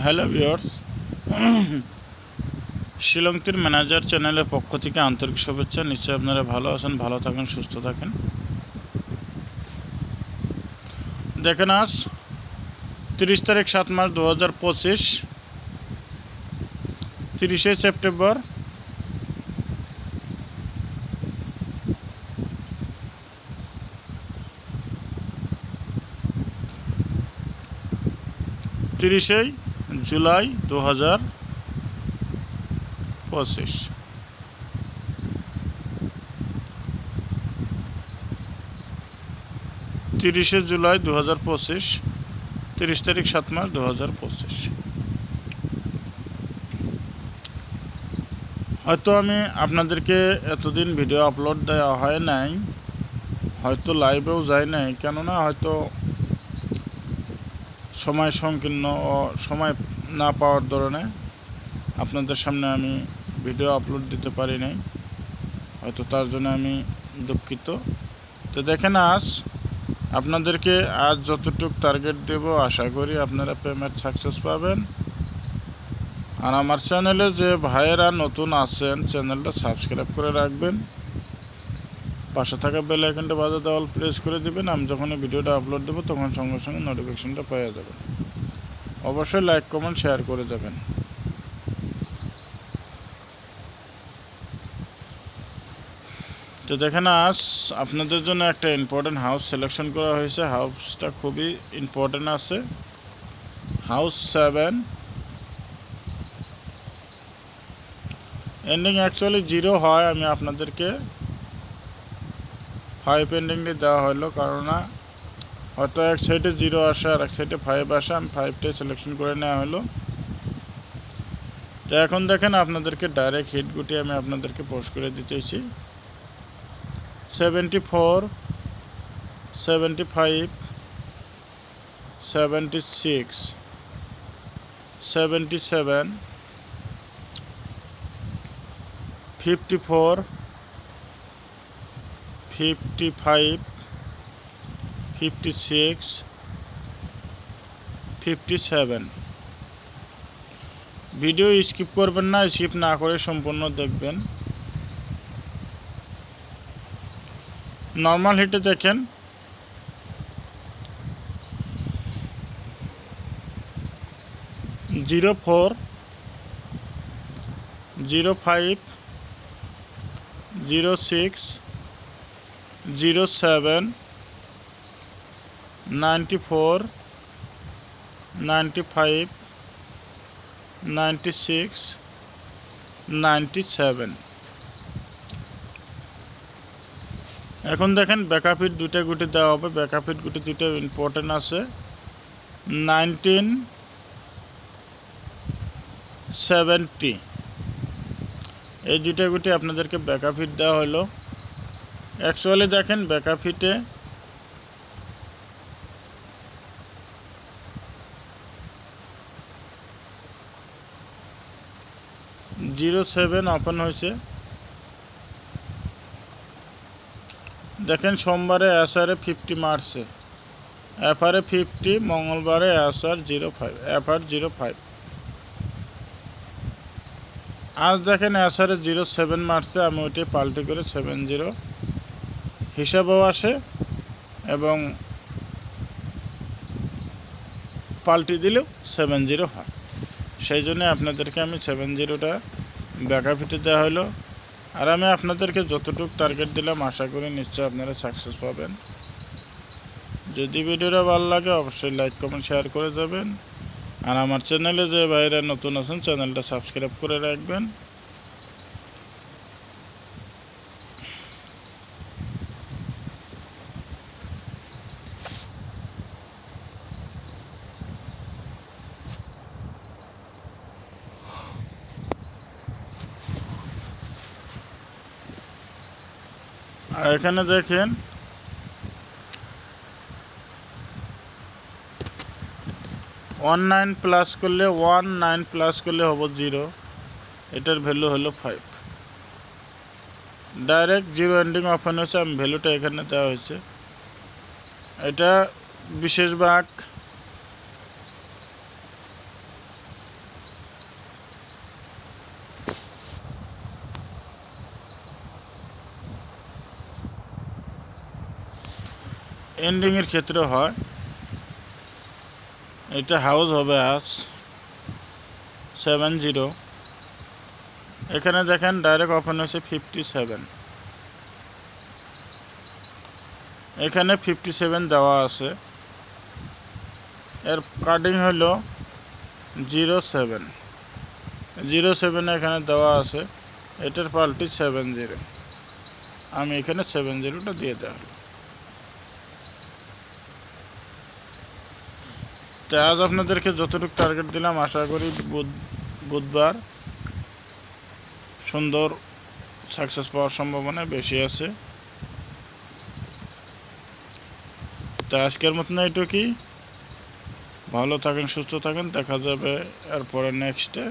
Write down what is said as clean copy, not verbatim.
Hello viewers, শিলংতীর manager চ্যানেলের পক্ষ থেকে আন্তরিক শুভেচ্ছা। নিশ্চয়ই আপনারা ভালো আছেন, ভালো থাকেন, সুস্থ থাকেন। দেখেন, আজ 30 তারিখ 7 মাস 2025, 30শে সেপ্টেম্বর। তিরিশে জুলাই 2025। তিরিশে জুলাই 2025, 30 তারিখ 7 মাস 2025। হয়তো আমি আপনাদেরকে এতদিন ভিডিও আপলোড দেওয়া হয় নাই, হয়তো লাইভেও যায় নাই, কেননা হয়তো সময় সংকীর্ণ ও সময় না পাওয়ার ধরনে আপনাদের সামনে আমি ভিডিও আপলোড দিতে পারি নাই, হয়তো তার জন্য আমি দুঃখিত। তো দেখেন, আজ আপনাদেরকে যতটুকু টার্গেট দেব, আশা করি আপনারা পেমেন্ট সাকসেস পাবেন। আর আমার চ্যানেলে যে ভাইয়েরা নতুন আছেন, চ্যানেলটা সাবস্ক্রাইব করে রাখবেন, পাশে থাকা বেল আইকনটা বাজাতে অল প্রেস করে দিবেন। আমি যখন ভিডিওটা আপলোড দেবো তখন সঙ্গে সঙ্গে নোটিফিকেশনটা পেয়ে যাবেন। অবশ্যই লাইক কমেন্ট শেয়ার করে যাবেন। তো দেখেন, আজ আপনাদের জন্য একটা ইম্পর্টেন্ট হাউস সিলেকশন করা হয়েছে। হাউসটা খুবই ইম্পর্টেন্ট আছে। হাউস 7, এন্ডিং অ্যাকচুয়ালি 0 হয়। আমি আপনাদেরকে 5 এন্ডিংটি দেওয়া হলো, কারণ হয়তো এক সাইডে 0 আসে আর এক সাইডে 5 আসে। আমি 5টাই সিলেকশন করে নেওয়া হলো। তো এখন দেখেন, আপনাদেরকে ডাইরেক্ট হিটগুটি আমি আপনাদেরকে পোস্ট করে দিতেছি। 74, 75, 76, 77, 54, 55, 56, 57। ভিডিও স্কিপ করবেন না, স্কিপ না করে সম্পূর্ণ দেখবেন। নর্মাল হিটে দেখেন 04, 05, 06, 07, 94, 95, 96, 97। এখন দেখেন, ব্যাকআপ হিট দুইটা গুটি দেওয়া হবে। ব্যাকআপ হিট গুটি দুইটা ইম্পর্টেন্ট আছে। 1970, এই দুইটা গুটি আপনাদেরকে ব্যাকআপ হিট দেওয়া হলো। অ্যাকচুয়ালি দেখেন, ব্যাকআপ হিটে (07) ওপেন হয়েছে। দেখেন, সোমবারে এসআরে 50 মারছে, এফআরে 50, মঙ্গলবারে এসআর 05, এফআর 05। আজ দেখেন এসআরে 07 মারছে, আমি ওইটাই পাল্টি করে 70 হিসাবেও আসে এবং পাল্টি দিলেও 70 হয়। সেই জন্য আপনাদেরকে আমি 70টা ব্যাকআপ হিটে দেওয়া হলো। আর আমি আপনাদেরকে যতটুকু টার্গেট দিলাম, আশা করি নিশ্চয় আপনারা সাকসেস পাবেন। যদি ভিডিওটা ভালো লাগে অবশ্যই লাইক কমেন্ট শেয়ার করে যাবেন। আর আমার চ্যানেলে যে ভাইরা নতুন আছেন, চ্যানেলটা সাবস্ক্রাইব করে রাখবেন। আর এখানে দেখেন, 19 প্লাস করলে 19 প্লাস করলে হবো 0, এটার ভ্যালু হলো 5। ডাইরেক্ট 0 এন্ডিং ওপেন হয়েছে, আমি ভ্যালুটা এখানে দেওয়া হয়েছে। এটা বিশেষ ভাগ এন্ডিংয়ের ক্ষেত্রে হয়। এটা হাউস হবে আজ 70। এখানে দেখেন ডাইরেক্ট ওপেন হয়েছে 57, এখানে 57 দেওয়া আছে। এর কাটিং হলো 07, 07 এখানে দেওয়া আছে, এটার পাল্টি 70। আমি এখানে 70টা দিয়ে দেওয়া হলো। তো আজ আপনাদেরকে যতটুকু টার্গেট দিলাম, আশা করি বুধবার সুন্দর সাকসেস পাওয়ার সম্ভাবনা বেশি আছে। তো আজকের মতন এইটুকুই। ভালো থাকেন, সুস্থ থাকেন, দেখা যাবে এরপরে নেক্সটে।